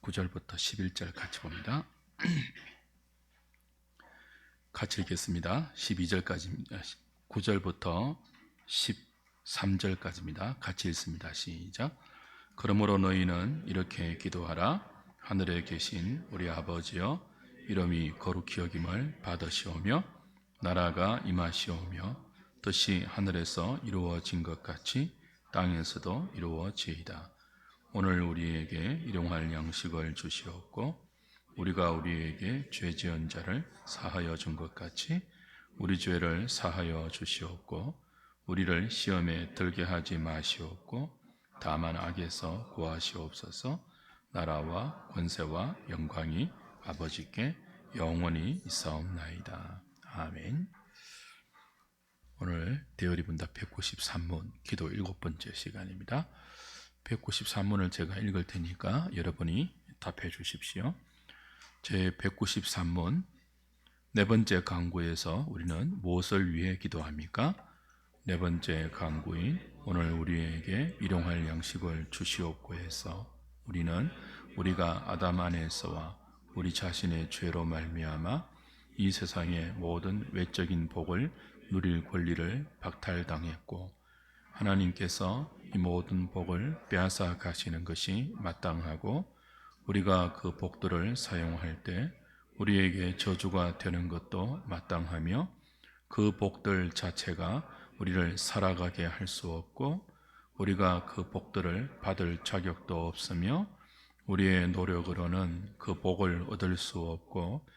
9절부터 11절 같이 봅니다. 같이 읽겠습니다. 12절까지 9절부터 13절까지입니다. 같이 읽습니다. 시작. 그러므로 너희는 이렇게 기도하라. 하늘에 계신 우리 아버지여, 이름이 거룩히 여김을 받으시오며 나라가 임하시오며 뜻이 하늘에서 이루어진 것 같이 땅에서도 이루어지이다. 오늘 우리에게 일용할 양식을 주시옵고 우리가 우리에게 죄 지은 자를 사하여 준 것 같이 우리 죄를 사하여 주시옵고 우리를 시험에 들게 하지 마시옵고 다만 악에서 구하시옵소서. 나라와 권세와 영광이 아버지께 영원히 있사옵나이다. 아멘. 오늘 대열이분답 193문 기도 7번째 시간입니다. 193문을 제가 읽을 테니까 여러분이 답해 주십시오. 제 193문 네 번째 강구에서 우리는 무엇을 위해 기도합니까? 네 번째 강구인 오늘 우리에게 일용할 양식을 주시옵고 해서 우리는 우리가 아담 안에서와 우리 자신의 죄로 말미암아 이 세상의 모든 외적인 복을 누릴 권리를 박탈당했고 하나님께서 이 모든 복을 빼앗아 가시는 것이 마땅하고 우리가 그 복들을 사용할 때 우리에게 저주가 되는 것도 마땅하며 그 복들 자체가 우리를 살아가게 할 수 없고 우리가 그 복들을 받을 자격도 없으며 우리의 노력으로는 그 복을 얻을 수 없고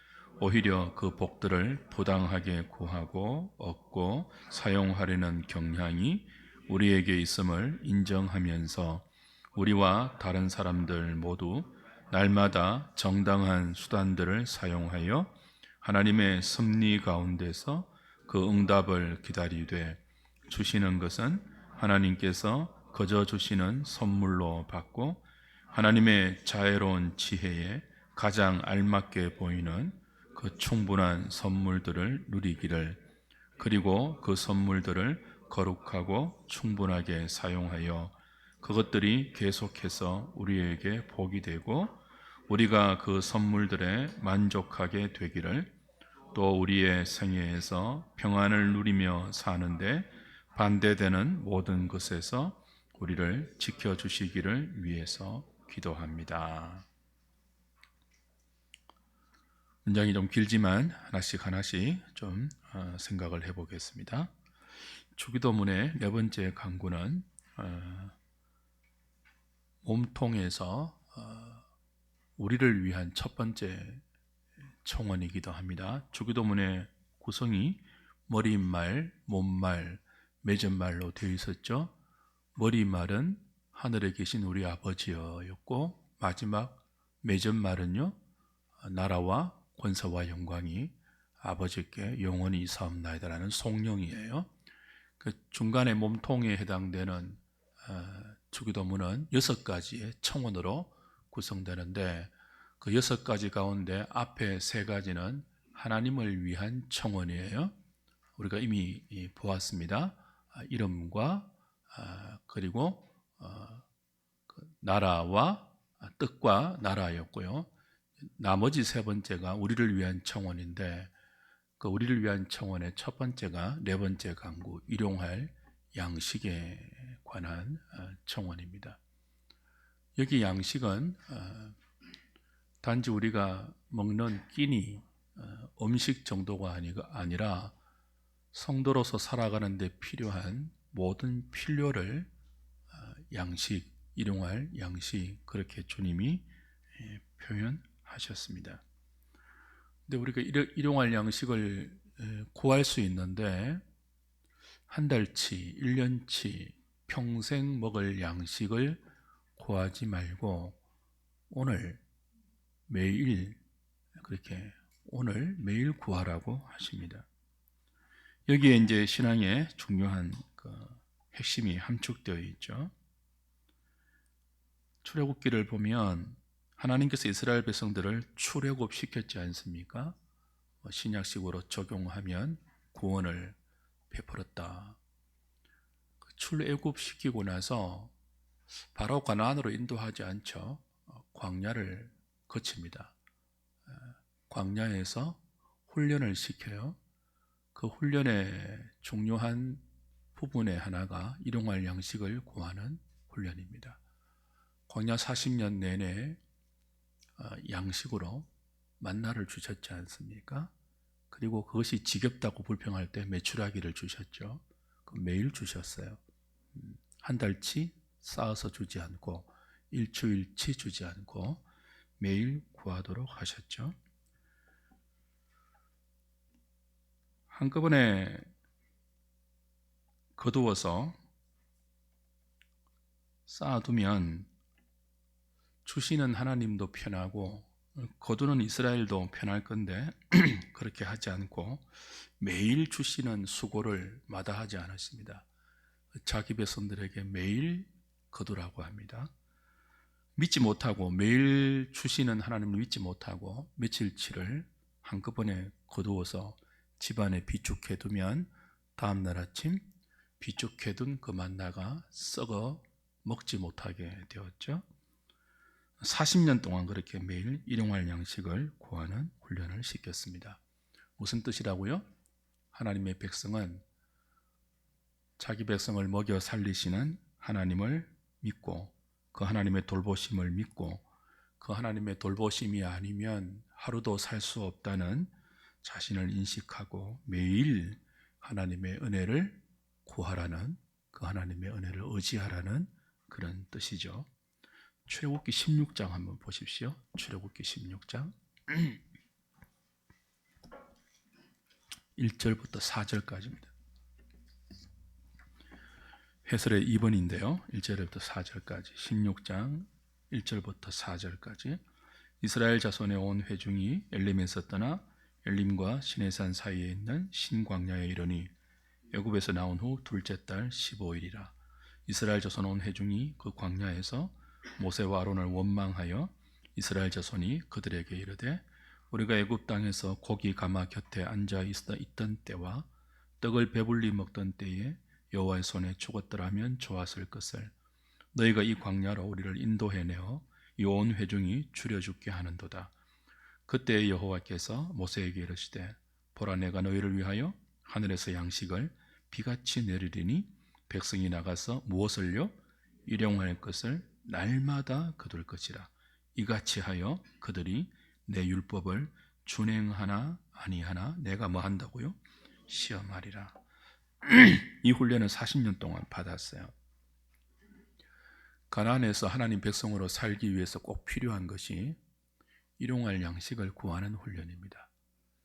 오히려 그 복들을 부당하게 구하고 얻고 사용하려는 경향이 우리에게 있음을 인정하면서 우리와 다른 사람들 모두 날마다 정당한 수단들을 사용하여 하나님의 섭리 가운데서 그 응답을 기다리되 주시는 것은 하나님께서 거저 주시는 선물로 받고 하나님의 자애로운 지혜에 가장 알맞게 보이는 그 충분한 선물들을 누리기를 그리고 그 선물들을 거룩하고 충분하게 사용하여 그것들이 계속해서 우리에게 복이 되고 우리가 그 선물들에 만족하게 되기를 또 우리의 생애에서 평안을 누리며 사는데 반대되는 모든 것에서 우리를 지켜주시기를 위해서 기도합니다. 문장이 좀 길지만 하나씩 좀 생각을 해보겠습니다. 주기도문의 네 번째 강구는 몸통에서 우리를 위한 첫 번째 청원이기도 합니다. 주기도문의 구성이 머리말, 몸말, 맺은말로 되어 있었죠. 머리말은 하늘에 계신 우리 아버지였고 마지막 맺은말은요 나라와 권세와 영광이 아버지께 영원히 있사옵나이다라는 송령이에요. 그 중간에 몸통에 해당되는 주기도문은 6가지의 청원으로 구성되는데 그 6가지 가운데 앞에 3가지는 하나님을 위한 청원이에요. 우리가 이미 보았습니다. 이름과 그리고 나라와 뜻과 나라였고요. 나머지 3번째가 우리를 위한 청원인데 그 우리를 위한 청원의 첫 번째가 네 번째 강구 일용할 양식에 관한 청원입니다. 여기 양식은 단지 우리가 먹는 끼니 음식 정도가 아니라 성도로서 살아가는 데 필요한 모든 필요를 양식, 일용할 양식 그렇게 주님이 표현하셨습니다. 근데 우리가 일용할 양식을 구할 수 있는데 한 달치, 1년치, 평생 먹을 양식을 구하지 말고 오늘, 매일 그렇게 오늘, 매일 구하라고 하십니다. 여기에 이제 신앙의 중요한 그 핵심이 함축되어 있죠. 출애굽기를 보면 하나님께서 이스라엘 백성들을 출애굽시켰지 않습니까? 신약식으로 적용하면 구원을 베풀었다. 출애굽시키고 나서 바로 가나안으로 인도하지 않죠. 광야를 거칩니다. 광야에서 훈련을 시켜요. 그 훈련의 중요한 부분의 하나가 일용할 양식을 구하는 훈련입니다. 광야 40년 내내 양식으로 만나를 주셨지 않습니까? 그리고 그것이 지겹다고 불평할 때 메추라기를 주셨죠. 매일 주셨어요. 한 달치 쌓아서 주지 않고 일주일치 주지 않고 매일 구하도록 하셨죠. 한꺼번에 거두어서 쌓아두면 주시는 하나님도 편하고 거두는 이스라엘도 편할 건데 그렇게 하지 않고 매일 주시는 수고를 마다하지 않았습니다. 자기 백성들에게 매일 거두라고 합니다. 믿지 못하고 매일 주시는 하나님을 믿지 못하고 며칠치를 한꺼번에 거두어서 집안에 비축해 두면 다음날 아침 비축해 둔 그 만나가 썩어 먹지 못하게 되었죠. 40년 동안 그렇게 매일 일용할 양식을 구하는 훈련을 시켰습니다. 무슨 뜻이라고요? 하나님의 백성은 자기 백성을 먹여 살리시는 하나님을 믿고 그 하나님의 돌보심을 믿고 그 하나님의 돌보심이 아니면 하루도 살 수 없다는 자신을 인식하고 매일 하나님의 은혜를 구하라는, 그 하나님의 은혜를 의지하라는 그런 뜻이죠. 출애굽기 16장 한번 보십시오. 출애굽기 16장 1절부터 4절까지입니다. 해설의 2번인데요. 1절부터 4절까지 16장 1절부터 4절까지 이스라엘 자손의 온 회중이 엘림에서 떠나 엘림과 시내산 사이에 있는 신광야에 이르니 애굽에서 나온 후 둘째 달 15일이라. 이스라엘 자손 온 회중이 그 광야에서 모세와 아론을 원망하여 이스라엘 자손이 그들에게 이르되 우리가 애굽 땅에서 고기 가마 곁에 앉아 있던 때와 떡을 배불리 먹던 때에 여호와의 손에 죽었더라 하면 좋았을 것을 너희가 이 광야로 우리를 인도해내어 이 온 회중이 줄여 죽게 하는도다. 그때 여호와께서 모세에게 이르시되 보라 내가 너희를 위하여 하늘에서 양식을 비같이 내리리니 백성이 나가서 무엇을요? 일용할 것을 날마다 거둘 것이라. 이같이 하여 그들이 내 율법을 준행하나 아니하나 내가 뭐 한다고요? 시험하리라. 이 훈련을 40년 동안 받았어요. 가나안에서 하나님 백성으로 살기 위해서 꼭 필요한 것이 일용할 양식을 구하는 훈련입니다.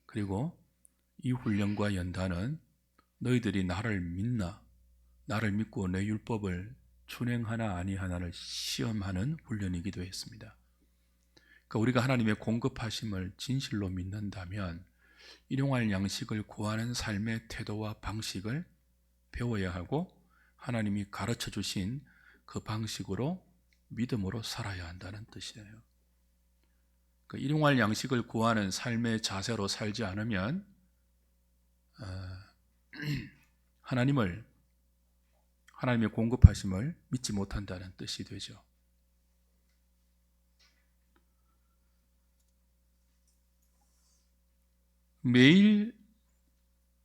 그리고 이 훈련과 연단은 너희들이 나를 믿나, 나를 믿고 내 율법을 준행하나 아니하나를 시험하는 훈련이기도 했습니다. 그러니까 우리가 하나님의 공급하심을 진실로 믿는다면 일용할 양식을 구하는 삶의 태도와 방식을 배워야 하고 하나님이 가르쳐 주신 그 방식으로 믿음으로 살아야 한다는 뜻이에요. 그 일용할 양식을 구하는 삶의 자세로 살지 않으면 하나님의 공급하심을 믿지 못한다는 뜻이 되죠. 매일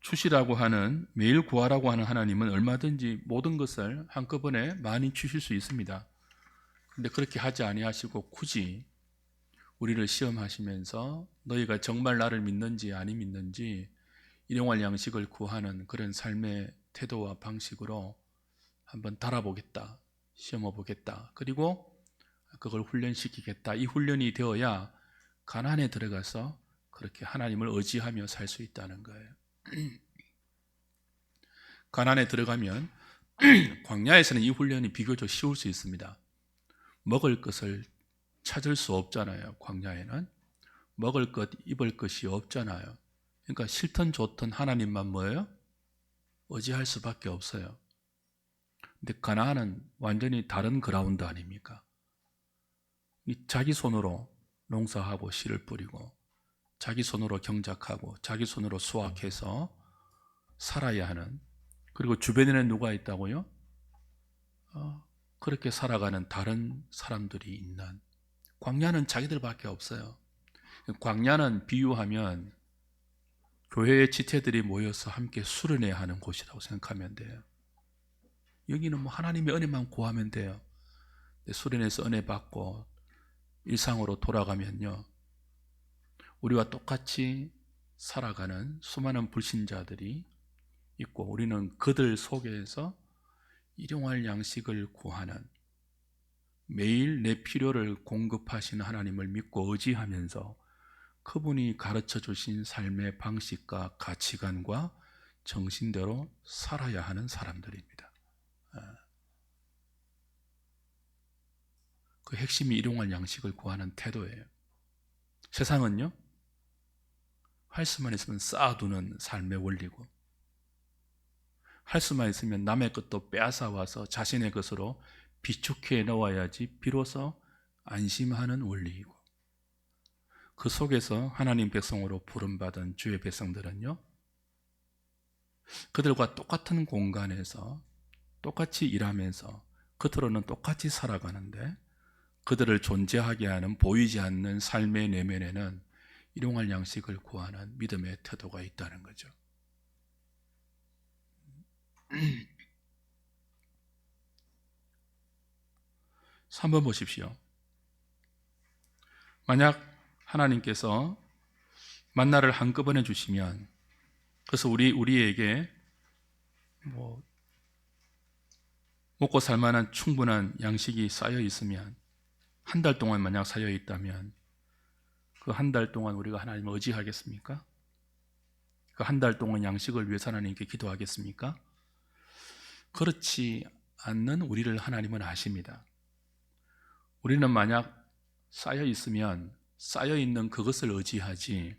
주시라고 하는, 매일 구하라고 하는 하나님은 얼마든지 모든 것을 한꺼번에 많이 주실 수 있습니다. 그런데 그렇게 하지 아니하시고 굳이 우리를 시험하시면서 너희가 정말 나를 믿는지 아니 믿는지 일용할 양식을 구하는 그런 삶의 태도와 방식으로 한번 달아보겠다, 시험해보겠다, 그리고 그걸 훈련시키겠다. 이 훈련이 되어야 가나안에 들어가서 그렇게 하나님을 의지하며 살 수 있다는 거예요. 가나안에 들어가면 광야에서는 이 훈련이 비교적 쉬울 수 있습니다. 먹을 것을 찾을 수 없잖아요. 광야에는 먹을 것, 입을 것이 없잖아요. 그러니까 싫든 좋든 하나님만 뭐예요? 의지할 수밖에 없어요. 근데 가나안은 완전히 다른 그라운드 아닙니까? 자기 손으로 농사하고 씨를 뿌리고 자기 손으로 경작하고 자기 손으로 수확해서 살아야 하는, 그리고 주변에는 누가 있다고요? 그렇게 살아가는 다른 사람들이 있는 광야는 자기들밖에 없어요. 광야는 비유하면 교회의 지체들이 모여서 함께 수련해야 하는 곳이라고 생각하면 돼요. 여기는 뭐 하나님의 은혜만 구하면 돼요. 수련해서 은혜 받고 일상으로 돌아가면요, 우리와 똑같이 살아가는 수많은 불신자들이 있고, 우리는 그들 속에서 일용할 양식을 구하는, 매일 내 필요를 공급하시는 하나님을 믿고 의지하면서 그분이 가르쳐 주신 삶의 방식과 가치관과 정신대로 살아야 하는 사람들입니다. 그 핵심이 일용할 양식을 구하는 태도예요. 세상은요, 할 수만 있으면 쌓아두는 삶의 원리고, 할 수만 있으면 남의 것도 빼앗아 와서 자신의 것으로 비축해 놓아야지 비로소 안심하는 원리이고, 그 속에서 하나님 백성으로 부름받은 주의 백성들은요, 그들과 똑같은 공간에서 똑같이 일하면서 겉으로는 똑같이 살아가는데, 그들을 존재하게 하는 보이지 않는 삶의 내면에는 일용할 양식을 구하는 믿음의 태도가 있다는 거죠. 3번 보십시오. 만약 하나님께서 만나를 한꺼번에 주시면, 그래서 우리에게 먹고 살만한 충분한 양식이 쌓여 있으면, 한 달 동안 만약 쌓여 있다면 그 한 달 동안 우리가 하나님을 의지하겠습니까? 그 한 달 동안 양식을 위해서 하나님께 기도하겠습니까? 그렇지 않는 우리를 하나님은 아십니다. 우리는 만약 쌓여 있으면 쌓여 있는 그것을 의지하지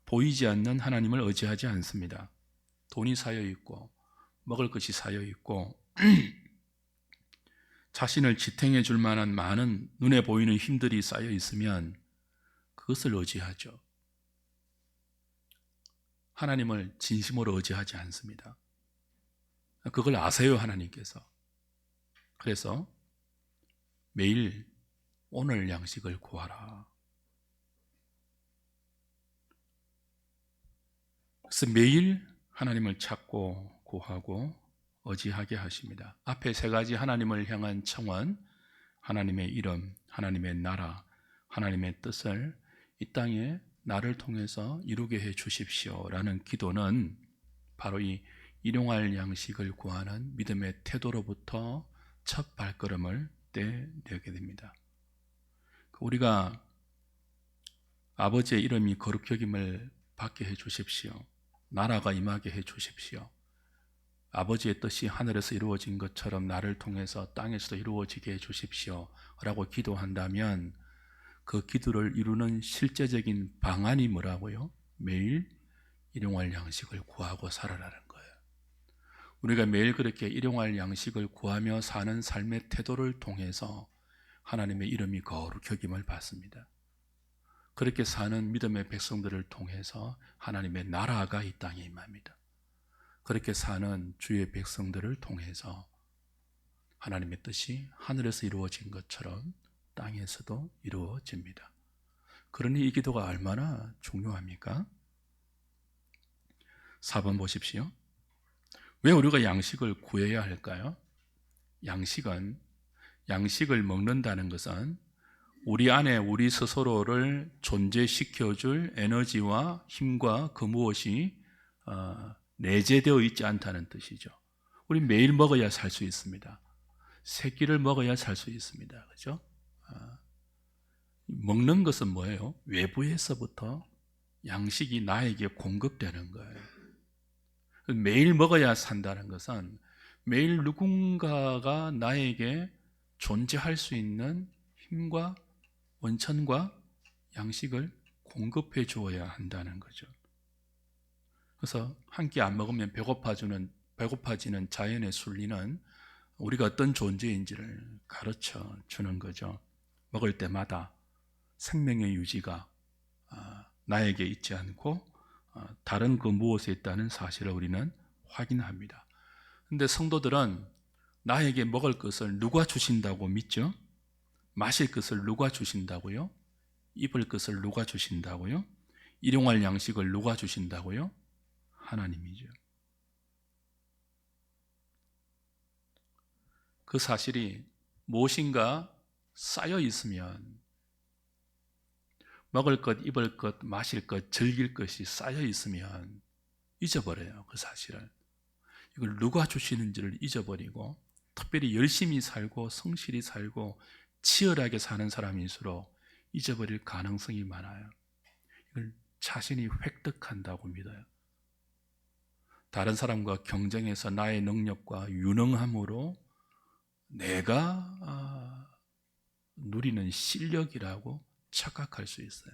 보이지 않는 하나님을 의지하지 않습니다. 돈이 쌓여 있고 먹을 것이 쌓여 있고 자신을 지탱해 줄 만한 많은 눈에 보이는 힘들이 쌓여 있으면 그것을 의지하죠. 하나님을 진심으로 의지하지 않습니다. 그걸 아세요, 하나님께서. 그래서 매일 오늘 양식을 구하라. 그래서 매일 하나님을 찾고 구하고 의지하게 하십니다. 앞에 세 가지 하나님을 향한 청원, 하나님의 이름, 하나님의 나라, 하나님의 뜻을 이 땅에 나를 통해서 이루게 해 주십시오 라는 기도는 바로 이 일용할 양식을 구하는 믿음의 태도로부터 첫 발걸음을 떼내게 됩니다. 우리가 아버지의 이름이 거룩히 여김을 받게 해 주십시오. 나라가 임하게 해 주십시오. 아버지의 뜻이 하늘에서 이루어진 것처럼 나를 통해서 땅에서도 이루어지게 해 주십시오 라고 기도한다면, 그 기도를 이루는 실제적인 방안이 뭐라고요? 매일 일용할 양식을 구하고 살아라는 거예요. 우리가 매일 그렇게 일용할 양식을 구하며 사는 삶의 태도를 통해서 하나님의 이름이 거룩히 여김을 받습니다. 그렇게 사는 믿음의 백성들을 통해서 하나님의 나라가 이 땅에 임합니다. 그렇게 사는 주의 백성들을 통해서 하나님의 뜻이 하늘에서 이루어진 것처럼 땅에서도 이루어집니다. 그러니 이 기도가 얼마나 중요합니까? 4번 보십시오. 왜 우리가 양식을 구해야 할까요? 양식을 먹는다는 것은 우리 안에 우리 스스로를 존재시켜줄 에너지와 힘과 그 무엇이 내재되어 있지 않다는 뜻이죠. 우리 매일 먹어야 살 수 있습니다. 세 끼를 먹어야 살 수 있습니다. 그죠? 먹는 것은 뭐예요? 외부에서부터 양식이 나에게 공급되는 거예요. 매일 먹어야 산다는 것은 매일 누군가가 나에게 존재할 수 있는 힘과 원천과 양식을 공급해 주어야 한다는 거죠. 그래서 한 끼 안 먹으면 배고파지는 자연의 순리는 우리가 어떤 존재인지를 가르쳐 주는 거죠. 먹을 때마다 생명의 유지가 나에게 있지 않고 다른 그 무엇에 있다는 사실을 우리는 확인합니다. 그런데 성도들은 나에게 먹을 것을 누가 주신다고 믿죠? 마실 것을 누가 주신다고요? 입을 것을 누가 주신다고요? 일용할 양식을 누가 주신다고요? 하나님이죠. 그 사실이 무엇인가 쌓여 있으면 먹을 것, 입을 것, 마실 것, 즐길 것이 쌓여 있으면 잊어버려요. 그 사실을. 이걸 누가 주시는지를 잊어버리고 특별히 열심히 살고 성실히 살고 치열하게 사는 사람일수록 잊어버릴 가능성이 많아요. 이걸 자신이 획득한다고 믿어요. 다른 사람과 경쟁해서 나의 능력과 유능함으로 내가 누리는 실력이라고 착각할 수 있어요.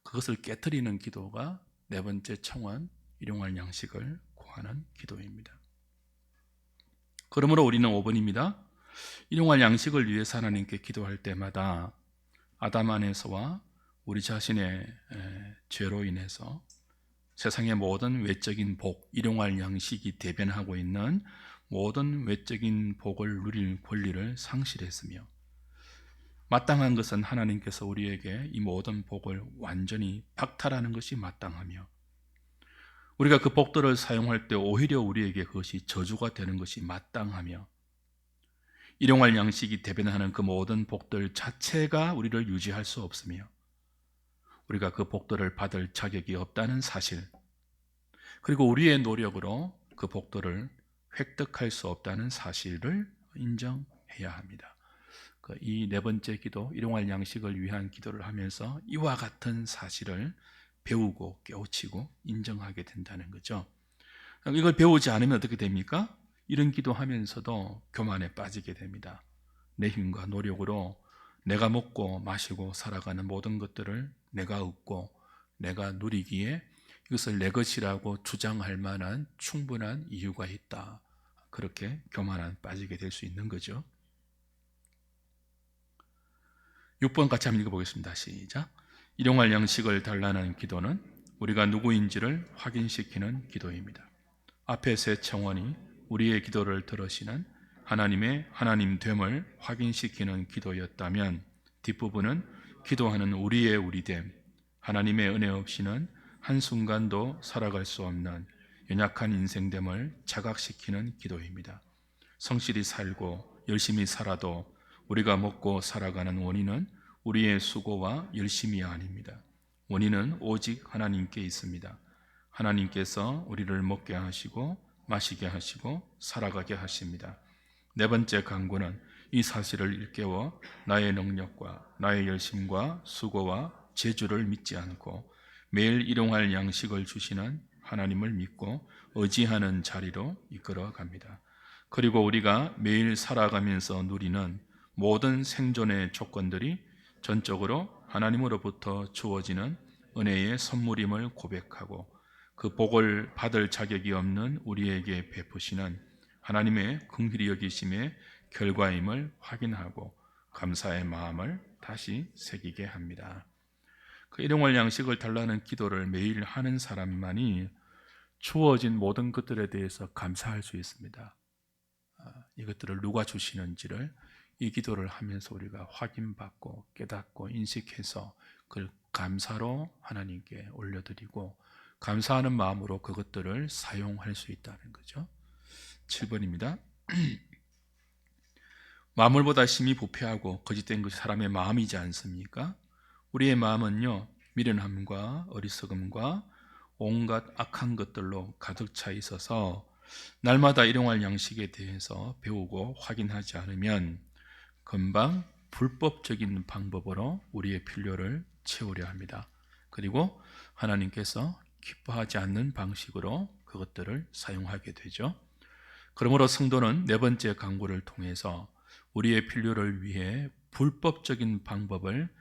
그것을 깨트리는 기도가 네 번째 청원, 일용할 양식을 구하는 기도입니다. 그러므로 우리는 5번입니다. 일용할 양식을 위해서 하나님께 기도할 때마다 아담 안에서와 우리 자신의 죄로 인해서 세상의 모든 외적인 복, 일용할 양식이 대변하고 있는 모든 외적인 복을 누릴 권리를 상실했으며 마땅한 것은 하나님께서 우리에게 이 모든 복을 완전히 박탈하는 것이 마땅하며 우리가 그 복들을 사용할 때 오히려 우리에게 그것이 저주가 되는 것이 마땅하며 일용할 양식이 대변하는 그 모든 복들 자체가 우리를 유지할 수 없으며 우리가 그 복들을 받을 자격이 없다는 사실, 그리고 우리의 노력으로 그 복들을 획득할 수 없다는 사실을 인정해야 합니다. 이 네 번째 기도, 일용할 양식을 위한 기도를 하면서 이와 같은 사실을 배우고 깨우치고 인정하게 된다는 거죠. 이걸 배우지 않으면 어떻게 됩니까? 이런 기도하면서도 교만에 빠지게 됩니다. 내 힘과 노력으로 내가 먹고 마시고 살아가는 모든 것들을 내가 얻고 내가 누리기에 이것을 내 것이라고 주장할 만한 충분한 이유가 있다. 그렇게 교만에 빠지게 될 수 있는 거죠. 6번 같이 한번 읽어보겠습니다. 시작. 일용할 양식을 달라는 기도는 우리가 누구인지를 확인시키는 기도입니다. 앞에 세 청원이 우리의 기도를 들으시는 하나님의 하나님됨을 확인시키는 기도였다면 뒷부분은 기도하는 우리의 우리됨, 하나님의 은혜 없이는 한순간도 살아갈 수 없는 연약한 인생됨을 자각시키는 기도입니다. 성실히 살고 열심히 살아도 우리가 먹고 살아가는 원인은 우리의 수고와 열심이 아닙니다. 원인은 오직 하나님께 있습니다. 하나님께서 우리를 먹게 하시고 마시게 하시고 살아가게 하십니다. 네 번째 간구는 이 사실을 일깨워 나의 능력과 나의 열심과 수고와 재주를 믿지 않고 매일 일용할 양식을 주시는 하나님을 믿고 의지하는 자리로 이끌어 갑니다. 그리고 우리가 매일 살아가면서 누리는 모든 생존의 조건들이 전적으로 하나님으로부터 주어지는 은혜의 선물임을 고백하고 그 복을 받을 자격이 없는 우리에게 베푸시는 하나님의 긍휼히 여기심의 결과임을 확인하고 감사의 마음을 다시 새기게 합니다. 그 일용할 양식을 달라는 기도를 매일 하는 사람만이 주어진 모든 것들에 대해서 감사할 수 있습니다. 이것들을 누가 주시는지를 이 기도를 하면서 우리가 확인받고 깨닫고 인식해서 그걸 감사로 하나님께 올려드리고 감사하는 마음으로 그것들을 사용할 수 있다는 거죠. 7번입니다. 만물보다 심히 부패하고 거짓된 것이 사람의 마음이지 않습니까? 우리의 마음은요, 미련함과 어리석음과 온갖 악한 것들로 가득 차 있어서 날마다 일용할 양식에 대해서 배우고 확인하지 않으면 금방 불법적인 방법으로 우리의 필요를 채우려 합니다. 그리고 하나님께서 기뻐하지 않는 방식으로 그것들을 사용하게 되죠. 그러므로 성도는 네 번째 간구를 통해서 우리의 필요를 위해 불법적인 방법을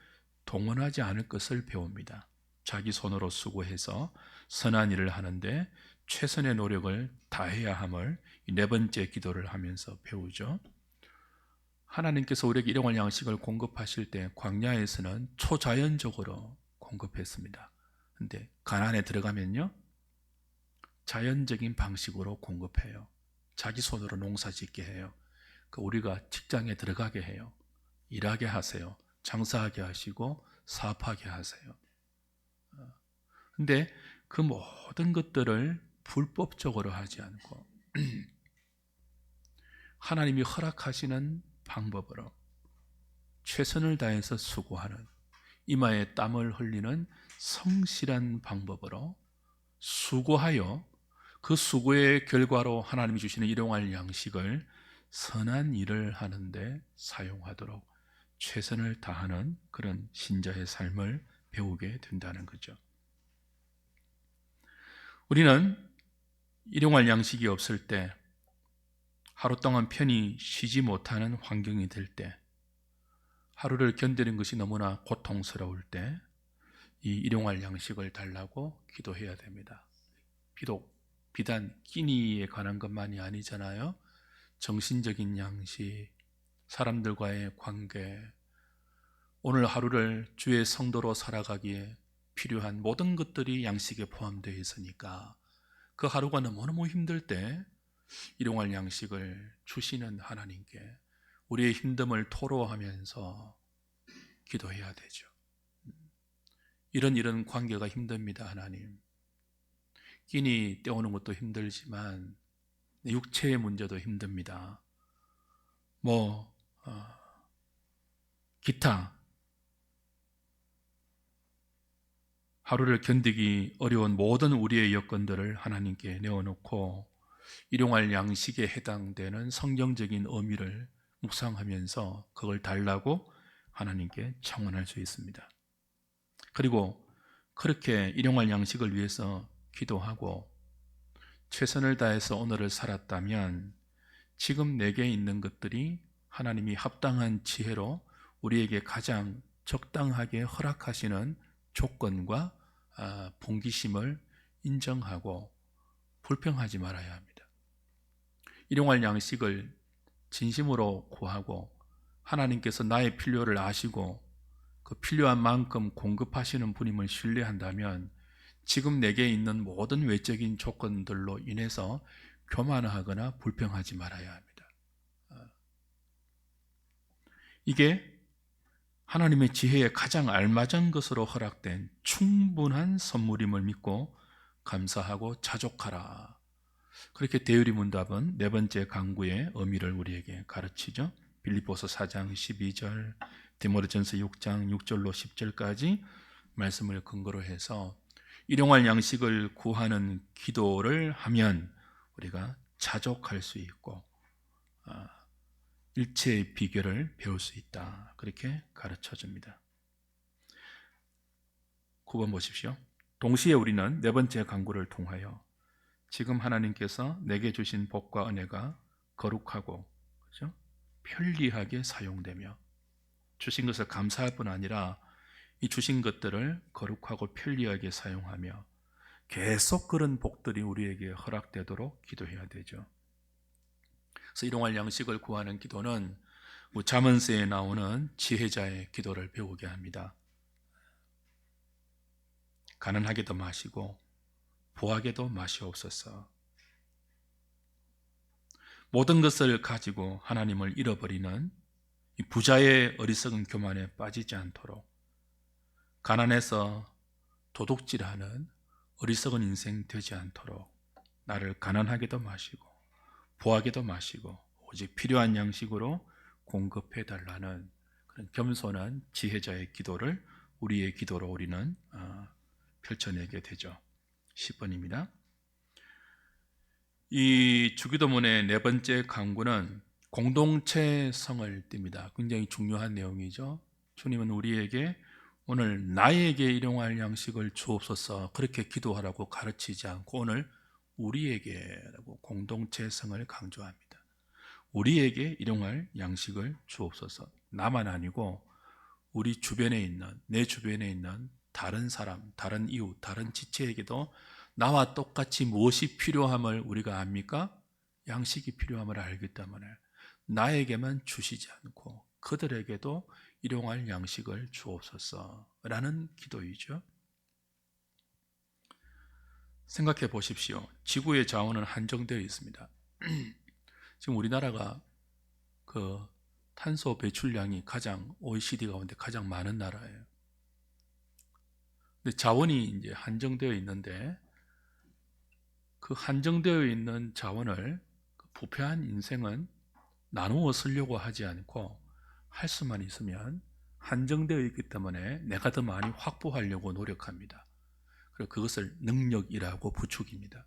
동원하지 않을 것을 배웁니다. 자기 손으로 수고해서 선한 일을 하는데 최선의 노력을 다해야 함을 이 네 번째 기도를 하면서 배우죠. 하나님께서 우리에게 일용할 양식을 공급하실 때 광야에서는 초자연적으로 공급했습니다. 그런데 가나안에 들어가면요, 자연적인 방식으로 공급해요. 자기 손으로 농사 짓게 해요. 우리가 직장에 들어가게 해요. 일하게 하세요. 장사하게 하시고 사업하게 하세요. 근데 그 모든 것들을 불법적으로 하지 않고 하나님이 허락하시는 방법으로 최선을 다해서 수고하는, 이마에 땀을 흘리는 성실한 방법으로 수고하여 그 수고의 결과로 하나님이 주시는 일용할 양식을 선한 일을 하는데 사용하도록 최선을 다하는 그런 신자의 삶을 배우게 된다는 거죠. 우리는 일용할 양식이 없을 때, 하루 동안 편히 쉬지 못하는 환경이 될 때, 하루를 견디는 것이 너무나 고통스러울 때 이 일용할 양식을 달라고 기도해야 됩니다. 비단 끼니에 관한 것만이 아니잖아요. 정신적인 양식, 사람들과의 관계, 오늘 하루를 주의 성도로 살아가기에 필요한 모든 것들이 양식에 포함되어 있으니까 그 하루가 너무너무 힘들 때 일용할 양식을 주시는 하나님께 우리의 힘듦을 토로하면서 기도해야 되죠. 이런 관계가 힘듭니다. 하나님, 끼니 때우는 것도 힘들지만 육체의 문제도 힘듭니다. 기타 하루를 견디기 어려운 모든 우리의 여건들을 하나님께 내어놓고 일용할 양식에 해당되는 성경적인 의미를 묵상하면서 그걸 달라고 하나님께 청원할 수 있습니다. 그리고 그렇게 일용할 양식을 위해서 기도하고 최선을 다해서 오늘을 살았다면 지금 내게 있는 것들이 하나님이 합당한 지혜로 우리에게 가장 적당하게 허락하시는 조건과 분기심을 인정하고 불평하지 말아야 합니다. 일용할 양식을 진심으로 구하고 하나님께서 나의 필요를 아시고 그 필요한 만큼 공급하시는 분임을 신뢰한다면 지금 내게 있는 모든 외적인 조건들로 인해서 교만하거나 불평하지 말아야 합니다. 이게 하나님의 지혜에 가장 알맞은 것으로 허락된 충분한 선물임을 믿고 감사하고 자족하라. 그렇게 대유리 문답은 네 번째 강구의 의미를 우리에게 가르치죠. 빌립보서 4장 12절, 디모데전서 6장 6절로 10절까지 말씀을 근거로 해서 일용할 양식을 구하는 기도를 하면 우리가 자족할 수 있고 일체의 비결을 배울 수 있다. 그렇게 가르쳐 줍니다. 9번 보십시오. 동시에 우리는 네 번째 강구를 통하여 지금 하나님께서 내게 주신 복과 은혜가 거룩하고 그렇죠? 편리하게 사용되며 주신 것을 감사할 뿐 아니라 이 주신 것들을 거룩하고 편리하게 사용하며 계속 그런 복들이 우리에게 허락되도록 기도해야 되죠. 그래서 일용할 양식을 구하는 기도는 잠언서에 나오는 지혜자의 기도를 배우게 합니다. 가난하게도 마시고 부하게도 마시옵소서. 모든 것을 가지고 하나님을 잃어버리는 이 부자의 어리석은 교만에 빠지지 않도록 가난해서 도둑질하는 어리석은 인생 되지 않도록 나를 가난하게도 마시고 부하게도 마시고 오직 필요한 양식으로 공급해 달라는 그런 겸손한 지혜자의 기도를 우리의 기도로 우리는 펼쳐내게 되죠. 10번입니다. 이 주기도문의 네 번째 강구는 공동체성을 띱니다. 굉장히 중요한 내용이죠. 주님은 우리에게 오늘 나에게 일용할 양식을 주옵소서 그렇게 기도하라고 가르치지 않고 오늘 우리에게라고 공동체성을 강조합니다. 우리에게 일용할 양식을 주옵소서. 나만 아니고 우리 주변에 있는, 내 주변에 있는 다른 사람, 다른 이웃, 다른 지체에게도 나와 똑같이 무엇이 필요함을 우리가 압니까? 양식이 필요함을 알기 때문에 나에게만 주시지 않고 그들에게도 일용할 양식을 주옵소서 라는 기도이죠. 생각해 보십시오. 지구의 자원은 한정되어 있습니다. 지금 우리나라가 탄소 배출량이 OECD 가운데 가장 많은 나라예요. 근데 자원이 이제 한정되어 있는데 그 한정되어 있는 자원을 부패한 인생은 나누어 쓰려고 하지 않고 할 수만 있으면 한정되어 있기 때문에 내가 더 많이 확보하려고 노력합니다. 그리고 그것을 능력이라고 부추깁니다.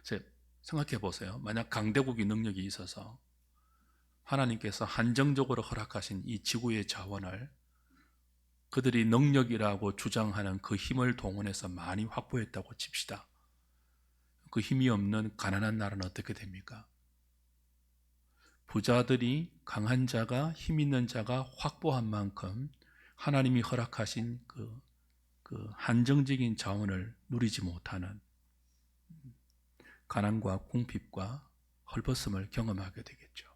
그래서 생각해 보세요. 만약 강대국이 능력이 있어서 하나님께서 한정적으로 허락하신 이 지구의 자원을 그들이 능력이라고 주장하는 그 힘을 동원해서 많이 확보했다고 칩시다. 그 힘이 없는 가난한 나라는 어떻게 됩니까? 부자들이, 강한 자가, 힘 있는 자가 확보한 만큼 하나님이 허락하신 그 한정적인 자원을 누리지 못하는 가난과 궁핍과 헐벗음을 경험하게 되겠죠.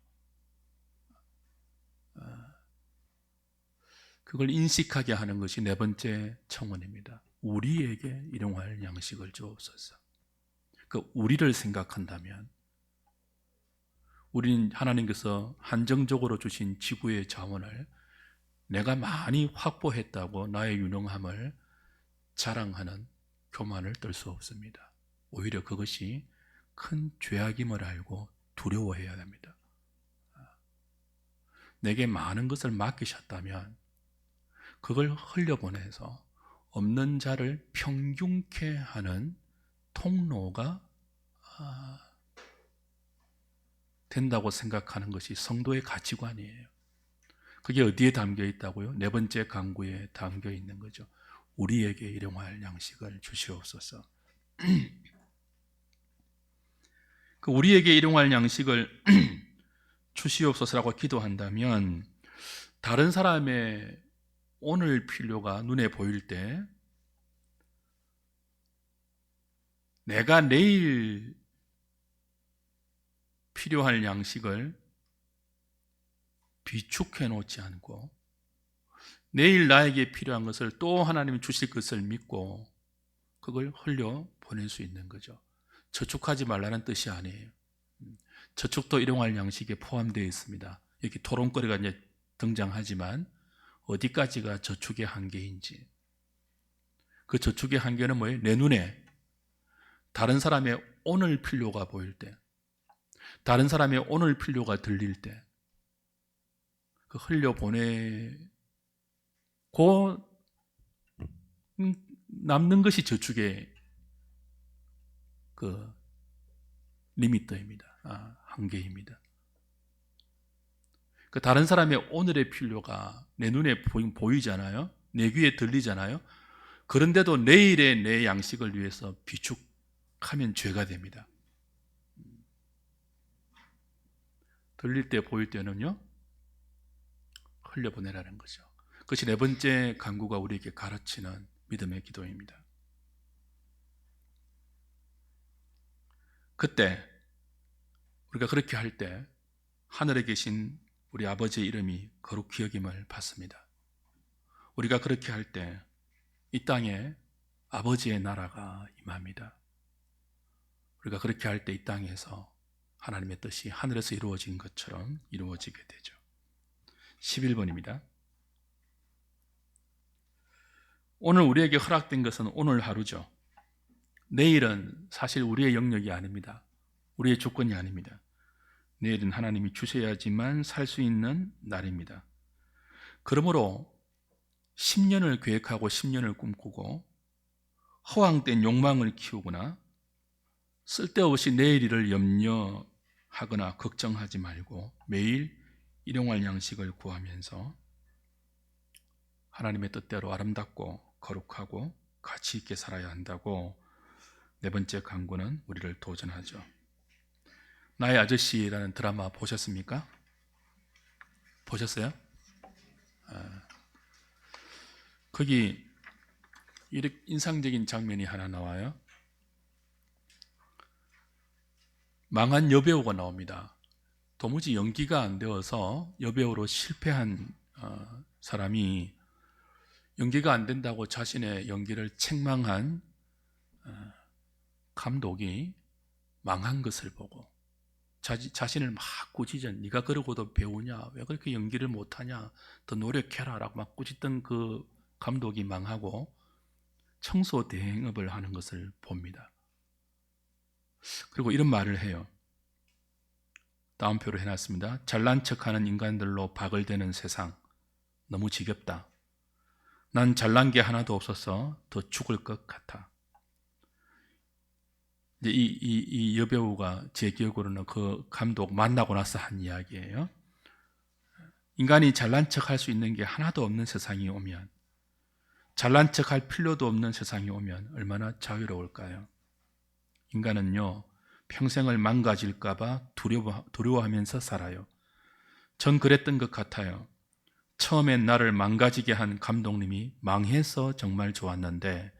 그걸 인식하게 하는 것이 네 번째 청원입니다. 우리에게 일용할 양식을 주옵소서. 그 우리를 생각한다면 우리는 하나님께서 한정적으로 주신 지구의 자원을 내가 많이 확보했다고 나의 유능함을 자랑하는 교만을 떨 수 없습니다. 오히려 그것이 큰 죄악임을 알고 두려워해야 됩니다. 내게 많은 것을 맡기셨다면 그걸 흘려보내서 없는 자를 평균케 하는 통로가 된다고 생각하는 것이 성도의 가치관이에요. 그게 어디에 담겨 있다고요? 네 번째 강구에 담겨 있는 거죠. 우리에게 일용할 양식을 주시옵소서. 그 우리에게 일용할 양식을 주시옵소서라고 기도한다면 다른 사람의 오늘 필요가 눈에 보일 때 내가 내일 필요할 양식을 비축해 놓지 않고 내일 나에게 필요한 것을 또 하나님이 주실 것을 믿고 그걸 흘려 보낼 수 있는 거죠. 저축하지 말라는 뜻이 아니에요. 저축도 일용할 양식에 포함되어 있습니다. 여기 토론거리가 이제 등장하지만 어디까지가 저축의 한계인지, 그 저축의 한계는 뭐예요? 내 눈에 다른 사람의 오늘 필요가 보일 때, 다른 사람의 오늘 필요가 들릴 때, 그 흘려보내고 남는 것이 저축의 그 리미터입니다. 한계입니다. 그 다른 사람의 오늘의 필요가 내 눈에 보이잖아요. 내 귀에 들리잖아요. 그런데도 내일의 내 양식을 위해서 비축하면 죄가 됩니다. 들릴 때 보일 때는요, 흘려보내라는 거죠. 그것이 네 번째 강구가 우리에게 가르치는 믿음의 기도입니다. 그때 우리가 그렇게 할 때 하늘에 계신 우리 아버지의 이름이 거룩히 여김을 받습니다. 우리가 그렇게 할 때 이 땅에 아버지의 나라가 임합니다. 우리가 그렇게 할 때 이 땅에서 하나님의 뜻이 하늘에서 이루어진 것처럼 이루어지게 되죠. 11번입니다. 오늘 우리에게 허락된 것은 오늘 하루죠. 내일은 사실 우리의 영역이 아닙니다. 우리의 조건이 아닙니다. 내일은 하나님이 주셔야지만 살 수 있는 날입니다. 그러므로 10년을 계획하고 10년을 꿈꾸고 허황된 욕망을 키우거나 쓸데없이 내일 일을 염려하거나 걱정하지 말고 매일 일용할 양식을 구하면서 하나님의 뜻대로 아름답고 거룩하고 가치 있게 살아야 한다고 네 번째 강구는 우리를 도전하죠. 나의 아저씨라는 드라마 보셨습니까? 보셨어요? 거기 이렇게 인상적인 장면이 하나 나와요. 망한 여배우가 나옵니다. 도무지 연기가 안 되어서 여배우로 실패한 사람이 연기가 안 된다고 자신의 연기를 책망한 감독이 망한 것을 보고 자신을 막 꾸짖어. 네가 그러고도 배우냐? 왜 그렇게 연기를 못하냐? 더 노력해라 라고 막 꾸짖던 그 감독이 망하고 청소 대행업을 하는 것을 봅니다. 그리고 이런 말을 해요. 다운표로 해놨습니다. 잘난 척하는 인간들로 박을대는 세상, 너무 지겹다. 난 잘난 게 하나도 없어서 더 죽을 것 같아. 이제 이 여배우가 제 기억으로는 그 감독 만나고 나서 한 이야기예요. 인간이 잘난 척 할 수 있는 게 하나도 없는 세상이 오면, 잘난 척 할 필요도 없는 세상이 오면 얼마나 자유로울까요? 인간은요, 평생을 망가질까봐 두려워하면서 살아요. 전 그랬던 것 같아요. 처음엔 나를 망가지게 한 감독님이 망해서 정말 좋았는데,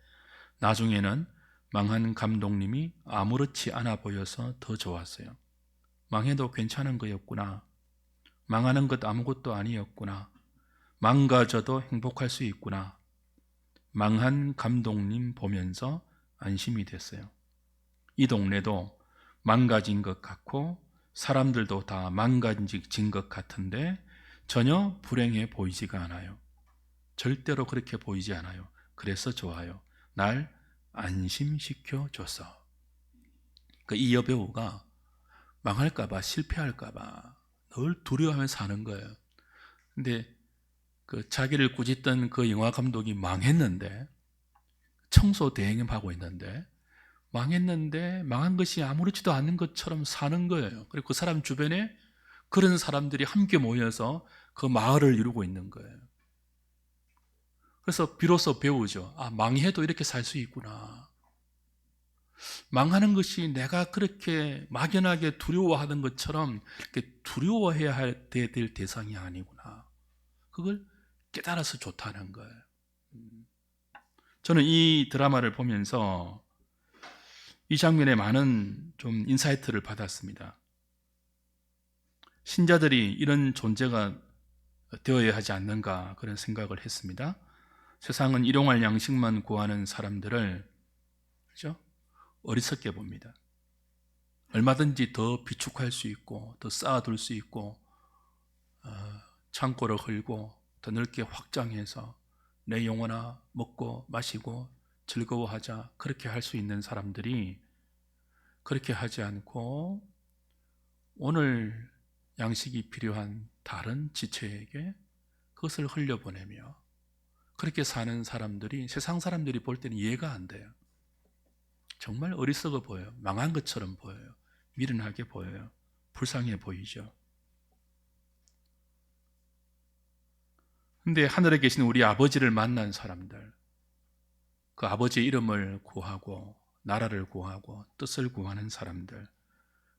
나중에는 망한 감독님이 아무렇지 않아 보여서 더 좋았어요. 망해도 괜찮은 거였구나. 망하는 것 아무것도 아니었구나. 망가져도 행복할 수 있구나. 망한 감독님 보면서 안심이 됐어요. 이 동네도 망가진 것 같고 사람들도 다 망가진 것 같은데 전혀 불행해 보이지가 않아요. 절대로 그렇게 보이지 않아요. 그래서 좋아요. 날 안심시켜 줬어. 이 여배우가 망할까봐, 실패할까봐 늘 두려워하면서 사는 거예요. 근데 자기를 꾸짖던 그 영화 감독이 망했는데, 청소 대행하고 있는데, 망했는데 망한 것이 아무렇지도 않은 것처럼 사는 거예요. 그리고 그 사람 주변에 그런 사람들이 함께 모여서 그 마을을 이루고 있는 거예요. 그래서 비로소 배우죠. 아, 망해도 이렇게 살 수 있구나. 망하는 것이 내가 그렇게 막연하게 두려워하는 것처럼 이렇게 두려워해야 될 대상이 아니구나. 그걸 깨달아서 좋다는 거예요. 저는 이 드라마를 보면서 이 장면에 많은 좀 인사이트를 받았습니다. 신자들이 이런 존재가 되어야 하지 않는가 그런 생각을 했습니다. 세상은 일용할 양식만 구하는 사람들을, 그렇죠? 어리석게 봅니다. 얼마든지 더 비축할 수 있고 더 쌓아둘 수 있고 창고를 헐고 더 넓게 확장해서 내 영혼아 먹고 마시고 즐거워하자, 그렇게 할 수 있는 사람들이 그렇게 하지 않고 오늘 양식이 필요한 다른 지체에게 그것을 흘려보내며 그렇게 사는 사람들이 세상 사람들이 볼 때는 이해가 안 돼요. 정말 어리석어 보여요. 망한 것처럼 보여요. 미련하게 보여요. 불쌍해 보이죠. 근데 하늘에 계신 우리 아버지를 만난 사람들, 그 아버지의 이름을 구하고 나라를 구하고 뜻을 구하는 사람들,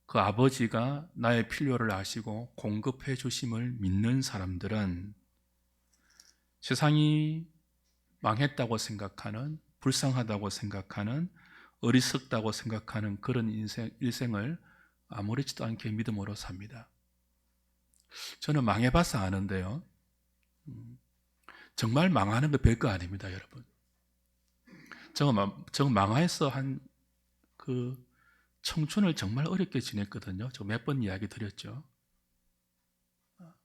그 아버지가 나의 필요를 아시고 공급해 주심을 믿는 사람들은 세상이 망했다고 생각하는, 불쌍하다고 생각하는, 어리석다고 생각하는 그런 일생을 아무렇지도 않게 믿음으로 삽니다. 저는 망해봐서 아는데요, 정말 망하는 거 별거 아닙니다, 여러분. 저 망해서 한 청춘을 정말 어렵게 지냈거든요. 저 몇 번 이야기 드렸죠.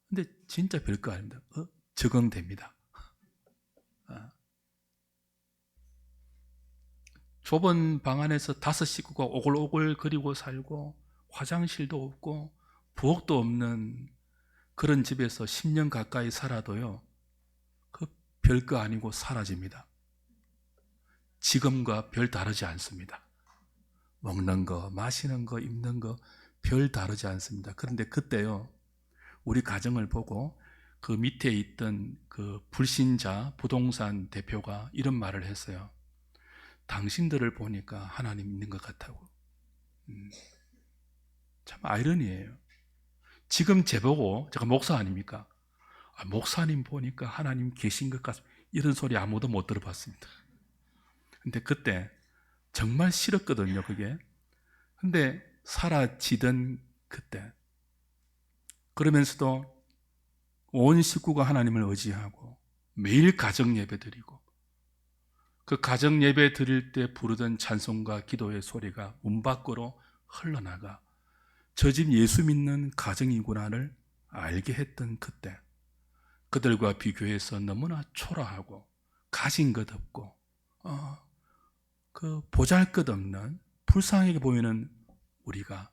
근데 진짜 별거 아닙니다. 적응됩니다. 좁은 방 안에서 5 식구가 오글오글 거리고 살고 화장실도 없고 부엌도 없는 그런 집에서 10년 가까이 살아도요, 그 별거 아니고 사라집니다. 지금과 별 다르지 않습니다. 먹는 거, 마시는 거, 입는 거 별 다르지 않습니다. 그런데 그때요, 우리 가정을 보고 그 밑에 있던 그 불신자 부동산 대표가 이런 말을 했어요. 당신들을 보니까 하나님 있는 것 같다고. 참 아이러니예요. 지금 제보고, 제가 목사 아닙니까? 목사님 보니까 하나님 계신 것 같습니다. 이런 소리 아무도 못 들어봤습니다. 근데 그때 정말 싫었거든요, 그게. 근데 사라지던 그때, 그러면서도 온 식구가 하나님을 의지하고 매일 가정 예배 드리고 그 가정 예배 드릴 때 부르던 찬송과 기도의 소리가 문 밖으로 흘러나가 저 집 예수 믿는 가정이구나를 알게 했던 그때, 그들과 비교해서 너무나 초라하고 가진 것 없고 그 보잘것없는 불쌍하게 보이는 우리가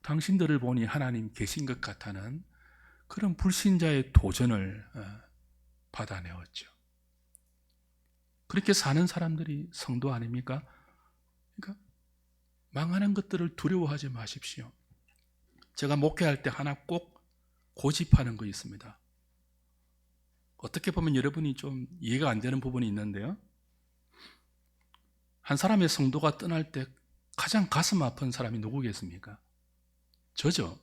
당신들을 보니 하나님 계신 것 같다는 그런 불신자의 도전을 받아내었죠. 그렇게 사는 사람들이 성도 아닙니까? 그러니까 망하는 것들을 두려워하지 마십시오. 제가 목회할 때 하나 꼭 고집하는 거 있습니다. 어떻게 보면 여러분이 좀 이해가 안 되는 부분이 있는데요. 한 사람의 성도가 떠날 때 가장 가슴 아픈 사람이 누구겠습니까? 저죠.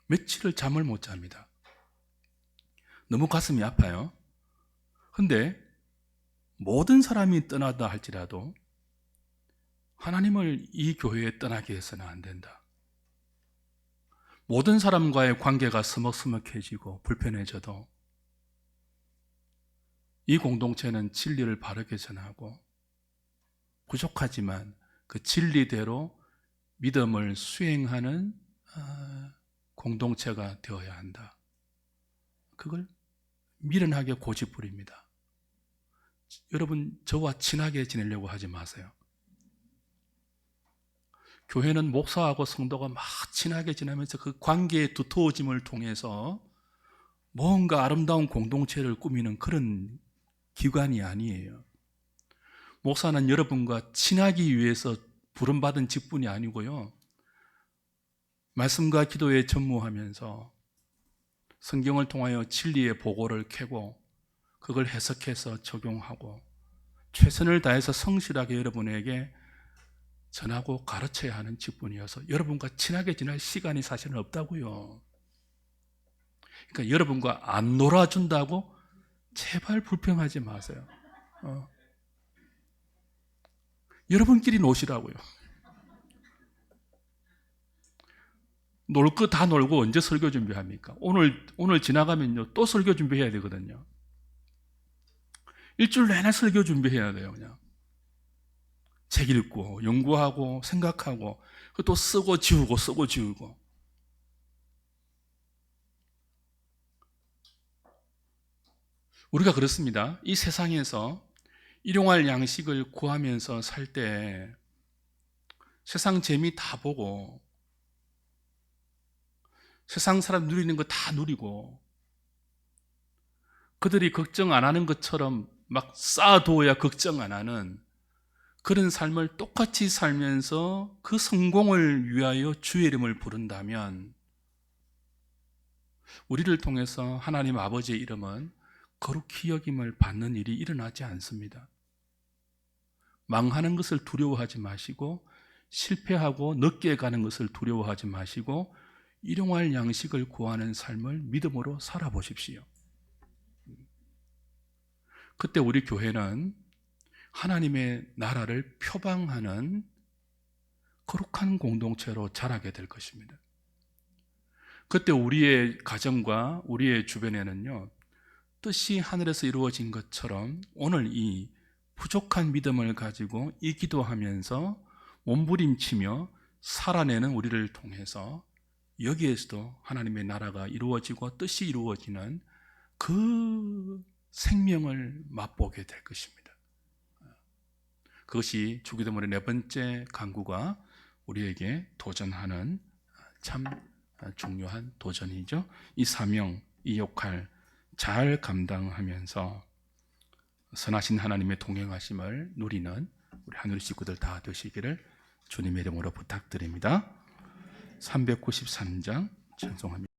며칠을 잠을 못 잡니다. 너무 가슴이 아파요. 근데 모든 사람이 떠나다 할지라도 하나님을 이 교회에 떠나게 해서는 안 된다. 모든 사람과의 관계가 서먹서먹해지고 불편해져도 이 공동체는 진리를 바르게 전하고 부족하지만 그 진리대로 믿음을 수행하는 공동체가 되어야 한다. 그걸 미련하게 고집부립니다. 여러분, 저와 친하게 지내려고 하지 마세요. 교회는 목사하고 성도가 막 친하게 지내면서 그 관계의 두터워짐을 통해서 뭔가 아름다운 공동체를 꾸미는 그런 기관이 아니에요. 목사는 여러분과 친하기 위해서 부름받은 직분이 아니고요. 말씀과 기도에 전무하면서 성경을 통하여 진리의 보고를 캐고 그걸 해석해서 적용하고 최선을 다해서 성실하게 여러분에게 전하고 가르쳐야 하는 직분이어서 여러분과 친하게 지낼 시간이 사실은 없다고요. 그러니까 여러분과 안 놀아준다고 제발 불평하지 마세요. 여러분끼리 노시라고요. 놀 거 다 놀고 언제 설교 준비합니까? 오늘 지나가면요 또 설교 준비해야 되거든요. 일주일 내내 설교 준비해야 돼요. 그냥 책 읽고 연구하고 생각하고 또 쓰고 지우고 쓰고 지우고. 우리가 그렇습니다. 이 세상에서 일용할 양식을 구하면서 살 때 세상 재미 다 보고 세상 사람 누리는 거 다 누리고 그들이 걱정 안 하는 것처럼 막 쌓아두어야 걱정 안 하는 그런 삶을 똑같이 살면서 그 성공을 위하여 주의 이름을 부른다면 우리를 통해서 하나님 아버지의 이름은 거룩히 여김을 받는 일이 일어나지 않습니다. 망하는 것을 두려워하지 마시고 실패하고 늦게 가는 것을 두려워하지 마시고 일용할 양식을 구하는 삶을 믿음으로 살아보십시오. 그때 우리 교회는 하나님의 나라를 표방하는 거룩한 공동체로 자라게 될 것입니다. 그때 우리의 가정과 우리의 주변에는요, 뜻이 하늘에서 이루어진 것처럼 오늘 이 부족한 믿음을 가지고 이 기도하면서 몸부림치며 살아내는 우리를 통해서 여기에서도 하나님의 나라가 이루어지고 뜻이 이루어지는 그 생명을 맛보게 될 것입니다. 그것이 주기도문의 네 번째 간구가 우리에게 도전하는 참 중요한 도전이죠. 이 사명, 이 역할 잘 감당하면서 선하신 하나님의 동행하심을 누리는 우리 하늘 식구들 다 되시기를 주님의 이름으로 부탁드립니다. 393장 찬송합니다.